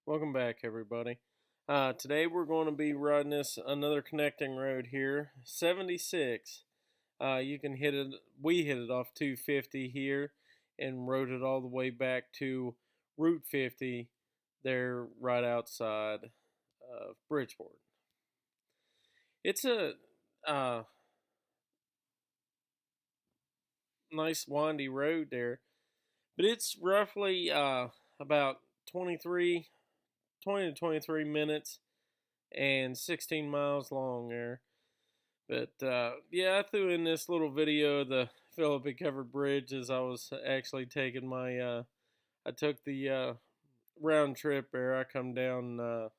Welcome back, everybody. Today we're going to be riding this another connecting road here, 76. You can hit it. We hit it off 250 here, and rode it all the way back to Route 50. There, right outside of Bridgeport. It's a uh, nice windy road there, but it's roughly about 20 to 23 minutes and 16 miles long there. But yeah, I threw in this little video of the Phillipi covered bridge as I was actually taking my. I took the round trip there. I come down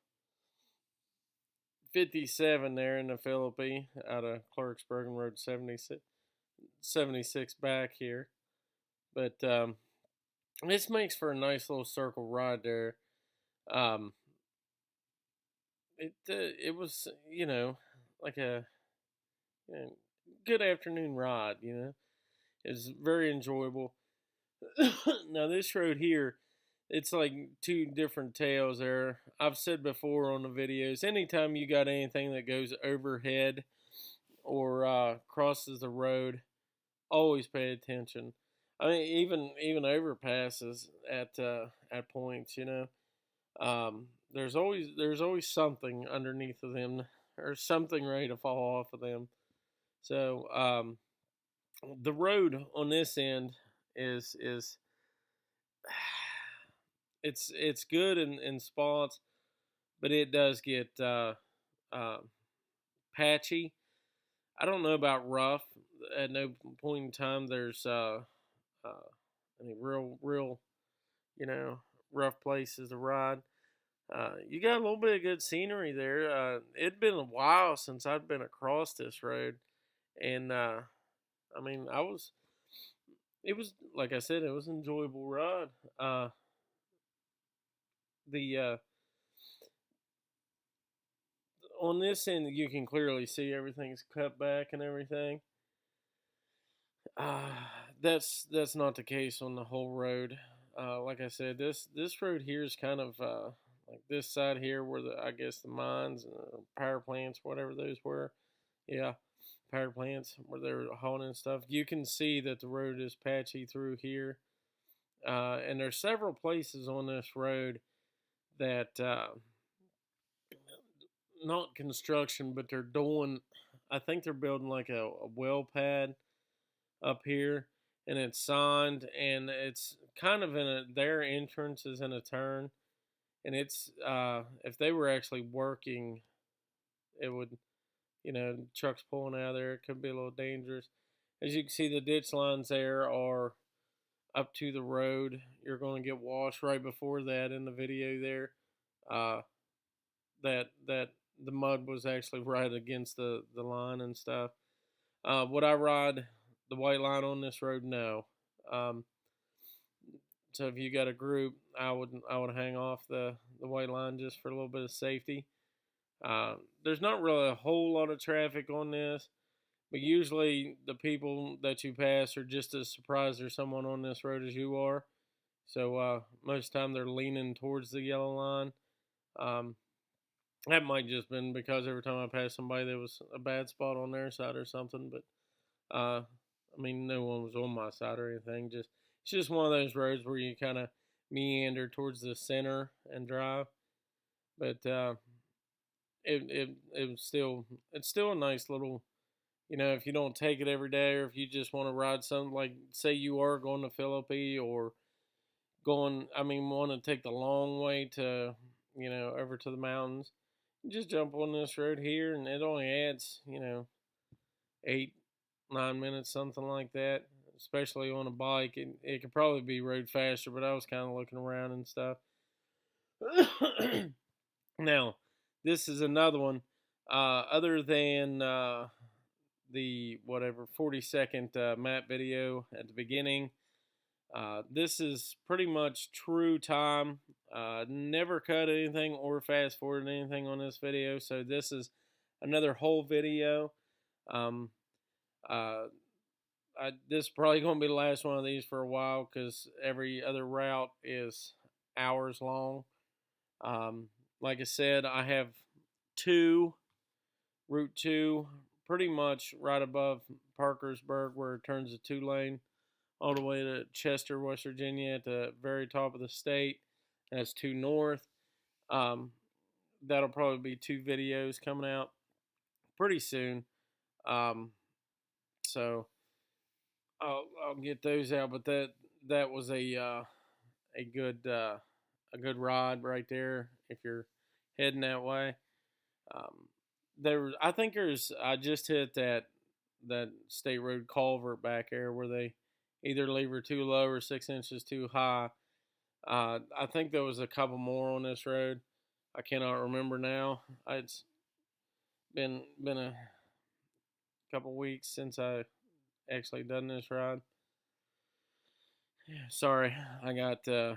57 there in the Phillipi out of Clarksburg and rode 76 back here. But this makes for a nice little circle ride there. Um, it was like a good afternoon ride. It's very enjoyable. Now this road here, it's like two different tales there. I've said before on the videos, anytime you got anything that goes overhead or crosses the road, always pay attention. I mean, even overpasses at points, there's always something underneath of them, or something ready to fall off of them. So the road on this end is it's good in spots, but it does get uh, patchy. I don't know about rough. At no point in time there's any real you know rough places to ride. You got a little bit of good scenery there. It'd been a while since I'd been across this road, and I mean, it was like I said, it was an enjoyable ride. The On this end, you can clearly see everything's cut back and everything. Uh, that's not the case on the whole road. Like I said, this road here is kind of like this side here, where I guess the mines and power plants, whatever those were, yeah, power plants where they're hauling and stuff. You can see that the road is patchy through here, and there's several places on this road that not construction, but they're doing. I think they're building like a well pad up here, and it's signed, and it's kind of their entrance is in a turn, and it's if they were actually working, it would, trucks pulling out of there, it could be a little dangerous. As you can see, the ditch lines there are up to the road. You're going to get washed right before that in the video there. That the mud was actually right against the line and stuff. Would I ride the white line on this road? No. Um, so if you got a group, I would hang off the white line just for a little bit of safety. There's not really a whole lot of traffic on this, but usually the people that you pass are just as surprised there's someone on this road as you are. So most of the time they're leaning towards the yellow line. Um, that might just been because every time I passed somebody there was a bad spot on their side or something. But I mean, no one was on my side or anything. It's just one of those roads where you kind of meander towards the center and drive. But it's still a nice little, if you don't take it every day, or if you just want to ride something, like say you are going to Phillipi, or want to take the long way to, over to the mountains, just jump on this road here, and it only adds, 8, 9 minutes, something like that. Especially on a bike, it could probably be rode faster, but I was kind of looking around and stuff. Now, this is another one. Other than the 40-second map video at the beginning, this is pretty much true time. Never cut anything or fast forwarded anything on this video, so this is another whole video. This is probably going to be the last one of these for a while, because every other route is hours long. Like I said, I have Route 2, pretty much right above Parkersburg, where it turns to 2 lane, all the way to Chester, West Virginia, at the very top of the state. That's 2 North. Um, that'll probably be 2 videos coming out pretty soon. Um, so I'll get those out. But that was a good ride right there if you're heading that way. Um, I think I just hit that state road culvert back there where they either leave her too low or 6 inches too high. I think there was a couple more on this road. I cannot remember now. It's been a couple weeks since I actually done this ride. Sorry, I got too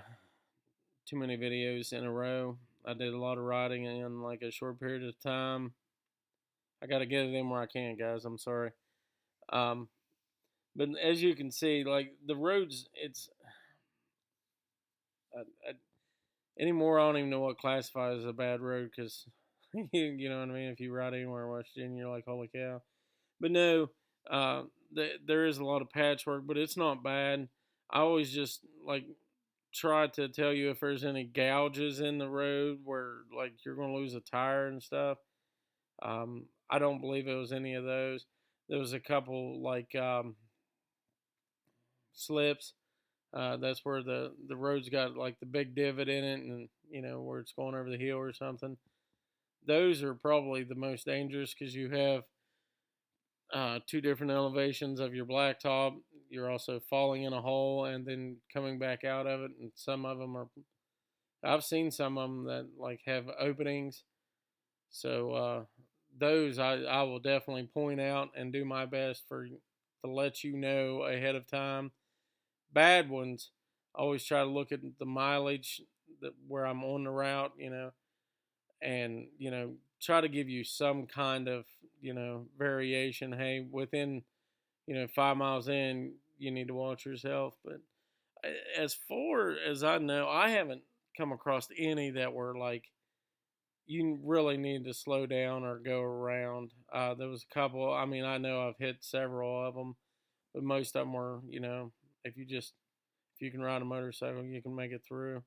many videos in a row. I did a lot of riding in like a short period of time. I got to get it in where I can, guys. I'm sorry. Um, but as you can see, like the roads, it's I, I, anymore. I don't even know what classifies as a bad road because you know what I mean. If you ride anywhere in West Virginia, you're like, holy cow. But no, there is a lot of patchwork, but it's not bad. I always just like try to tell you if there's any gouges in the road where like you're going to lose a tire and stuff. I don't believe it was any of those. There was a couple like slips. That's where the road's got like the big divot in it, and you know where it's going over the hill or something. Those are probably the most dangerous because you have 2 different elevations of your blacktop. You're also falling in a hole and then coming back out of it, and some of them are. I've seen some of them that like have openings, so those I will definitely point out and do my best to let you know ahead of time. Bad ones, I always try to look at the mileage where I'm on the route, and try to give you some kind of variation. Hey, within 5 miles in, you need to watch yourself. But as far as I know, I haven't come across any that were like you really need to slow down or go around. There was a couple. I mean, I know I've hit several of them, but most of them were, if you can ride a motorcycle, you can make it through.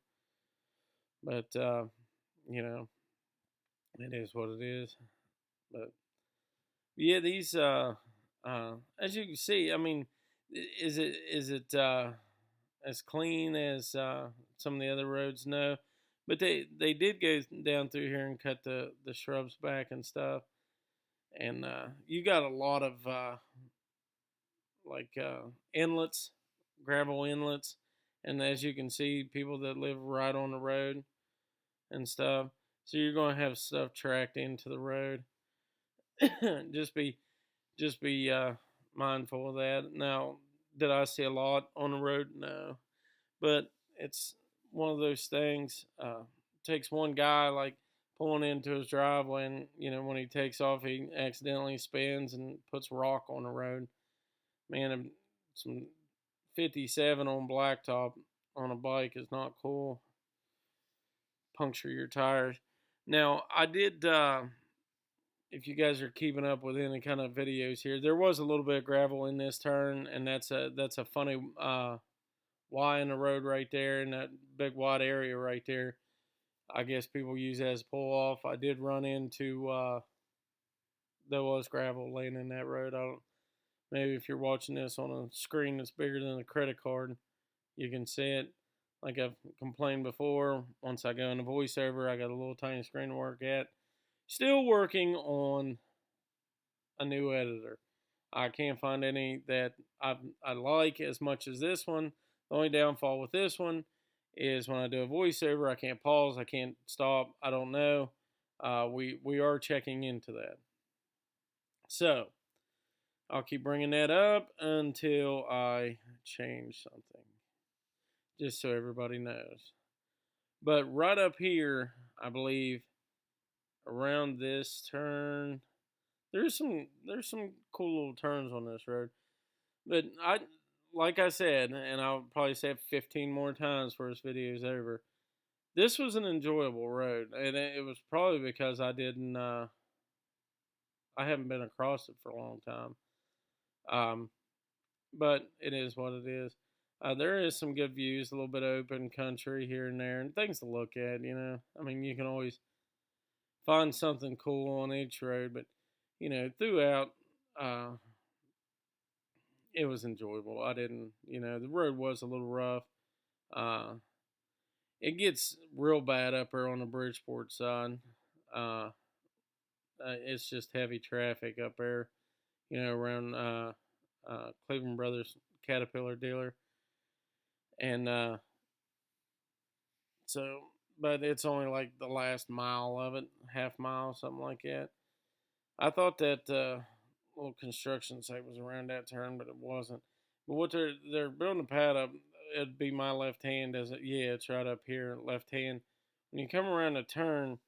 But you know, it is what it is. But yeah, these as you can see, I mean, is it as clean as some of the other roads? No, but they did go down through here and cut the shrubs back and stuff, and you got a lot of inlets, gravel inlets, and as you can see, people that live right on the road and stuff. So you're going to have stuff tracked into the road. just be just be mindful of that. Now, did I see a lot on the road? No, but it's one of those things. Takes one guy like pulling into his driveway, and when he takes off, he accidentally spins and puts rock on the road. Man, some 57 on blacktop on a bike is not cool. Puncture your tires. Now, I did. If you guys are keeping up with any kind of videos here, there was a little bit of gravel in this turn, and that's a funny Y in the road right there, in that big wide area right there. I guess people use that as pull off. I did run into there was gravel laying in that road. I don't. Maybe if you're watching this on a screen that's bigger than a credit card, you can see it. Like I've complained before, once I go into voiceover, I got a little tiny screen to work at. Still working on a new editor. I can't find any that I like as much as this one. The only downfall with this one is when I do a voiceover, I can't pause, I can't stop. I don't know. We are checking into that. So I'll keep bringing that up until I change something, just so everybody knows. But right up here, I believe, around this turn, there's some cool little turns on this road. But like I said, and I'll probably say it 15 more times before this video is over, This was an enjoyable road, and it was probably because I haven't been across it for a long time. Um, but it is what it is. There is some good views, a little bit of open country here and there, and things to look at. I mean, you can always find something cool on each road, but throughout, uh, it was enjoyable. I didn't, the road was a little rough. Uh, it gets real bad up there on the Bridgeport side. Uh, it's just heavy traffic up there, around Cleveland Brothers Caterpillar dealer, and so, but it's only like the last mile of it, half mile, something like that. I thought that little construction site was around that turn, but it wasn't. But what they're building the pad up, it'd be my left hand as it. Yeah, it's right up here, left hand. When you come around the turn,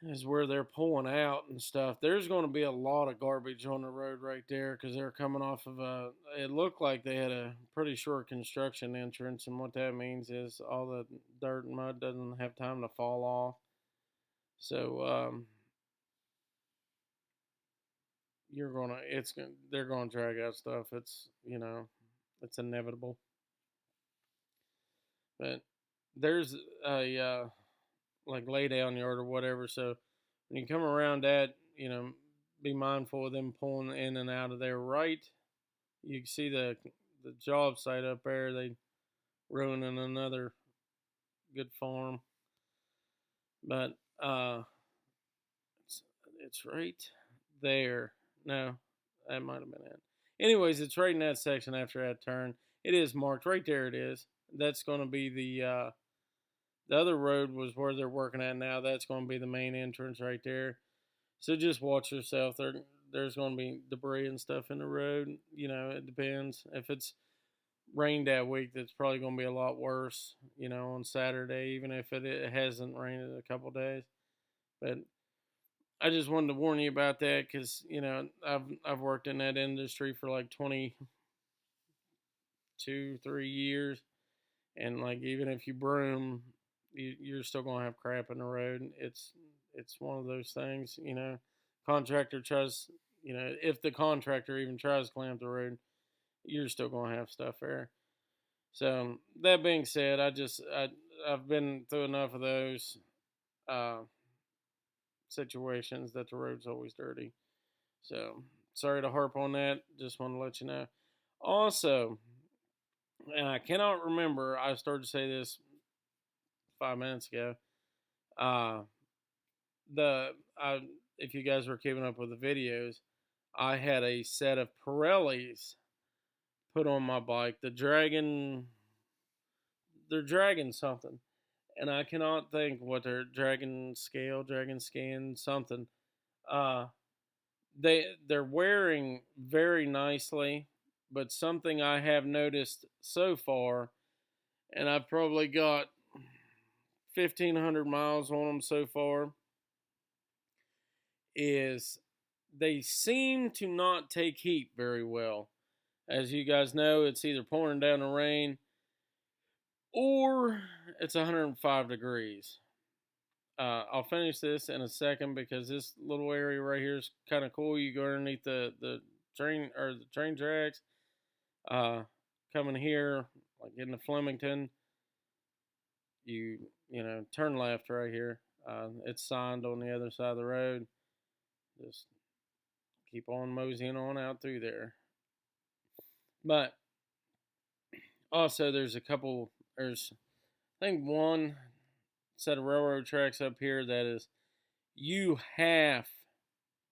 is where they're pulling out and stuff. There's going to be a lot of garbage on the road right there because they're coming off of a. It looked like they had a pretty short construction entrance, and what that means is all the dirt and mud doesn't have time to fall off. So they're gonna drag out stuff. It's inevitable. But there's a like lay down yard or whatever. So when you come around that, be mindful of them pulling in and out of there. Right, you can see the job site up there. They ruining another good farm, but it's right there. No, that might have been it. Anyways, it's right in that section after that turn. It is marked right there. It is. That's going to be the other road was where they're working at now. That's going to be the main entrance right there. So just watch yourself. There's going to be debris and stuff in the road. It depends. If it's rained that week, that's probably going to be a lot worse. On Saturday, even if it hasn't rained in a couple days. But I just wanted to warn you about that because I've worked in that industry for like 22-3 years, and like even if you broom, you're still gonna have crap in the road. It's one of those things. Contractor tries. If the contractor even tries to clean up the road, you're still gonna have stuff there. So that being said, I've been through enough of those uh, situations that the road's always dirty. So sorry to harp on that. Just want to let you know. Also, and I cannot remember. I started to say this 5 minutes ago. Uh, the if you guys were keeping up with the videos, I had a set of Pirellis put on my bike. They're dragging something, and I cannot think what they're dragon skin, something. Uh, they're wearing very nicely, but something I have noticed so far, and I've probably got 1,500 miles on them so far, is they seem to not take heat very well. As you guys know, it's either pouring down the rain or it's 105 degrees. I'll finish this in a second because this little area right here is kind of cool. You go underneath the train or the train tracks. Coming here, like into Flemington, you turn left right here. It's signed on the other side of the road. Just keep on moseying on out through there. But also, there's I think one set of railroad tracks up here that is you have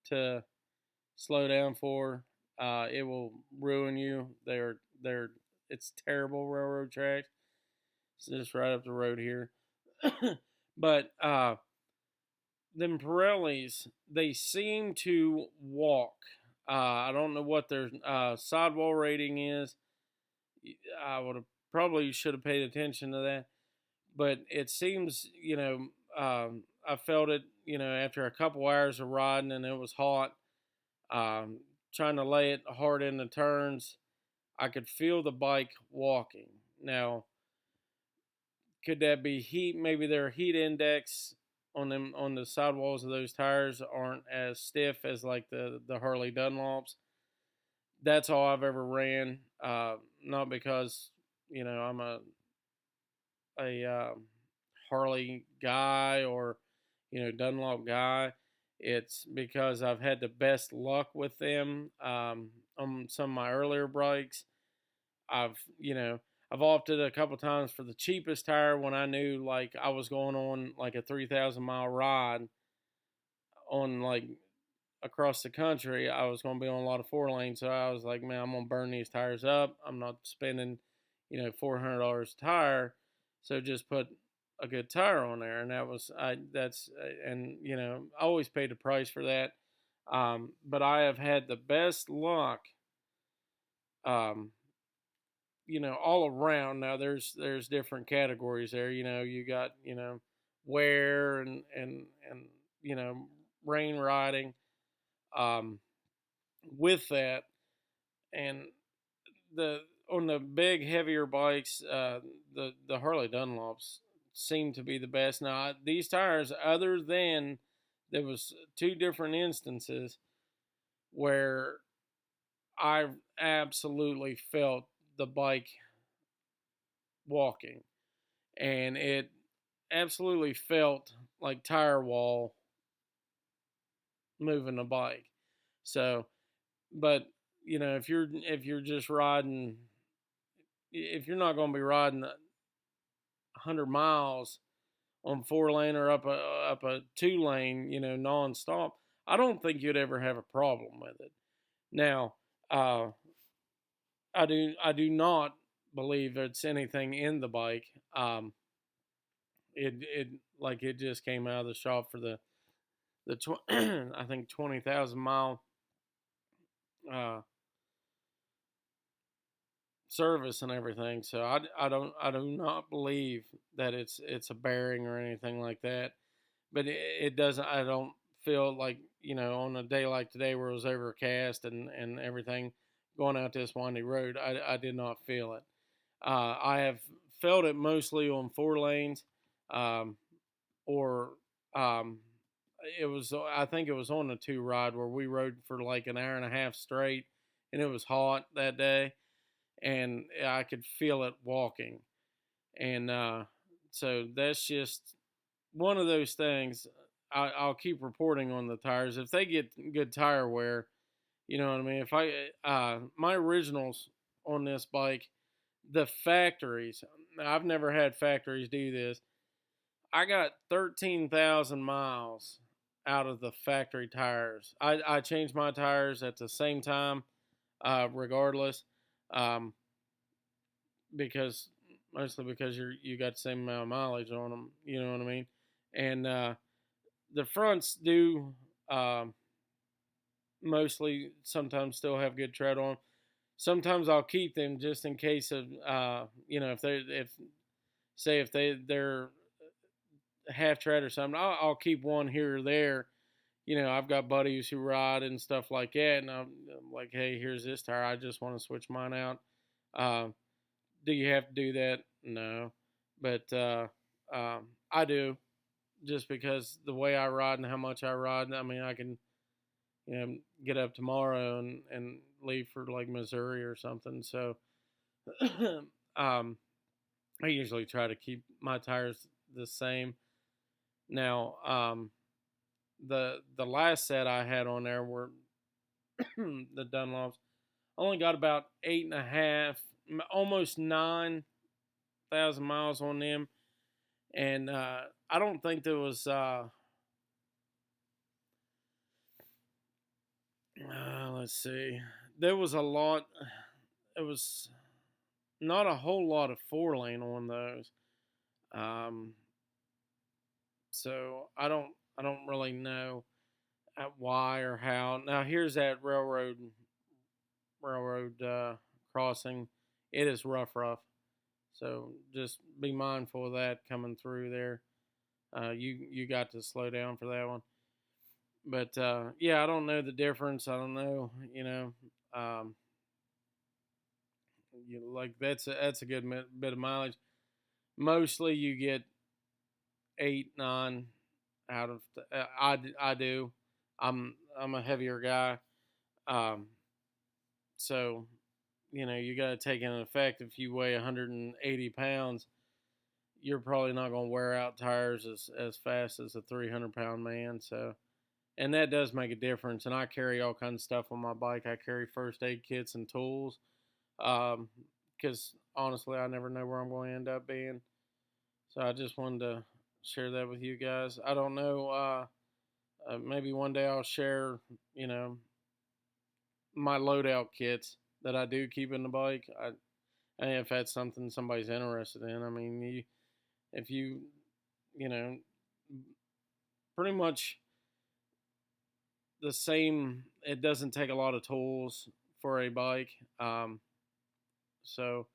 to slow down for. It will ruin you. It's terrible railroad tracks. It's just right up the road here. But them Pirellis, they seem to walk. I don't know what their sidewall rating is. I would have probably should have paid attention to that, but it seems I felt it after a couple hours of riding and it was hot. Trying to lay it hard in the turns, I could feel the bike walking. Now, could that be heat? Maybe their heat index on them on the sidewalls of those tires aren't as stiff as like the Harley Dunlops. That's all I've ever ran. Not because I'm a Harley guy or Dunlop guy. It's because I've had the best luck with them on some of my earlier bikes. I've I've opted a couple times for the cheapest tire when I knew like I was going on like a 3,000 mile ride on like across the country. I was going to be on a lot of 4 lanes, so I was like, man, I'm going to burn these tires up. I'm not spending $400 a tire, so just put a good tire on there. And I always paid the price for that. But I have had the best luck um, all around. Now there's different categories there. You got wear and rain riding. With that, and the on the big heavier bikes, the Harley Dunlops seem to be the best. Now these tires, other than there was 2 different instances where I absolutely felt the bike walking, and it absolutely felt like tire wall moving the bike. So, but if you're just riding, if you're not going to be riding 100 miles on 4 lane or up a 2 lane, nonstop, I don't think you'd ever have a problem with it. Now, I do not believe it's anything in the bike. It just came out of the shop for the I think 20,000 mile uh, service and everything. So I do not believe that it's a bearing or anything like that. But it doesn't. I don't feel like on a day like today where it was overcast and everything going out this windy road, I did not feel it. I have felt it mostly on 4 lanes, or it was I think it was on the 2 ride where we rode for like an hour and a half straight, and it was hot that day, and I could feel it walking, and so that's just one of those things. I'll keep reporting on the tires if they get good tire wear. You know what I mean? If my originals on this bike, the factories, I've never had factories do this. I got 13,000 miles out of the factory tires. I changed my tires at the same time, regardless, um, because mostly because you got the same amount of mileage on them. You know what I mean? And the fronts do mostly sometimes still have good tread on. Sometimes I'll keep them just in case of if they're half tread or something. I'll keep one here or there. I've got buddies who ride and stuff like that, and I'm like, hey, here's this tire. I just want to switch mine out. Do you have to do that? No, but I do, just because the way I ride and how much I ride. I mean, I can get up tomorrow and leave for like Missouri or something. So I usually try to keep my tires the same. Now, the last set I had on there were the Dunlops. I only got about 8.5, almost 9,000 miles on them, and I don't think there was. Let's see. There was a lot. It was not a whole lot of 4 lane on those. So I don't really know why or how. Now here's that railroad crossing. It is rough. So just be mindful of that coming through there. You got to slow down for that one. But yeah, I don't know the difference. I don't know. Like that's a good bit of mileage. mostly you get 8, 9 out of. I do. I'm a heavier guy, um, so you got to take into effect if you weigh 180 pounds, you're probably not going to wear out tires as fast as a 300-pound man. So, and that does make a difference. And I carry all kinds of stuff on my bike. I carry first aid kits and tools, because honestly, I never know where I'm going to end up being. So I just wanted to share that with you guys. I don't know. Maybe one day I'll share, you know, my loadout kits that I do keep in the bike. If that's something somebody's interested in. I mean, if you, you know, pretty much the same. It doesn't take a lot of tools for a bike, so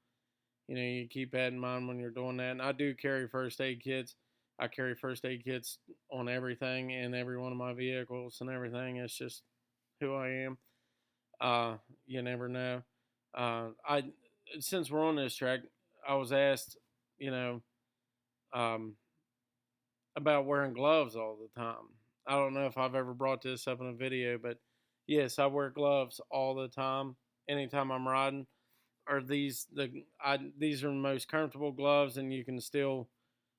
you keep that in mind when you're doing that. And I do carry first aid kits. I carry first aid kits on everything in every one of my vehicles and everything. It's just who I am. You never know. I Since we're on this track, I was asked, you know, um, about wearing gloves all the time. I don't know if I've ever brought this up in a video, but yes, I wear gloves all the time. Anytime I'm riding, are these are the most comfortable gloves, and you can still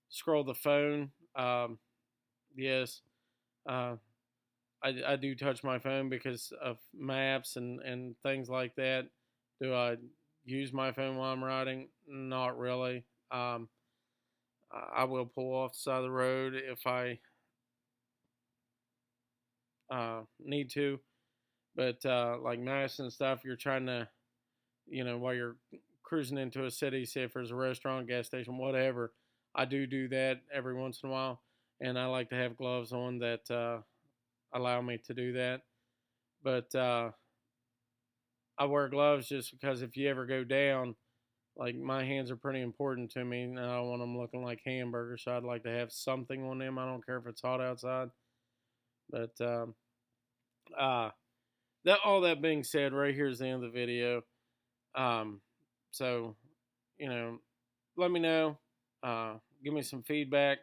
scroll the phone. Yes, uh, I do touch my phone because of maps and things like that. Do I use my phone while I'm riding? Not really. I will pull off the side of the road if I need to, but like Madison and stuff, you're trying to, while you're cruising into a city, say if there's a restaurant, gas station, whatever, I do that every once in a while, and I like to have gloves on that allow me to do that. But I wear gloves just because if you ever go down, like my hands are pretty important to me, and I don't want them looking like hamburgers, so I'd like to have something on them. I don't care if it's hot outside, but uh, that all that being said, right here is the end of the video. Um, so, you know, let me know. Give me some feedback.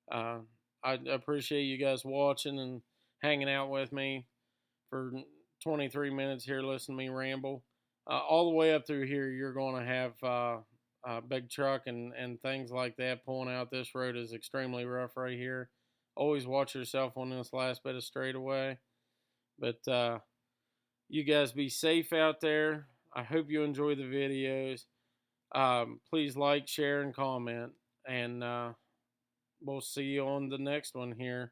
Uh, I appreciate you guys watching and hanging out with me for 23 minutes here, listening to me ramble. All the way up through here, you're going to have a big truck and things like that pulling out. This road is extremely rough right here. Always watch yourself on this last bit of straightaway. But you guys be safe out there. I hope you enjoy the videos. Please like, share, and comment. And we'll see you on the next one here.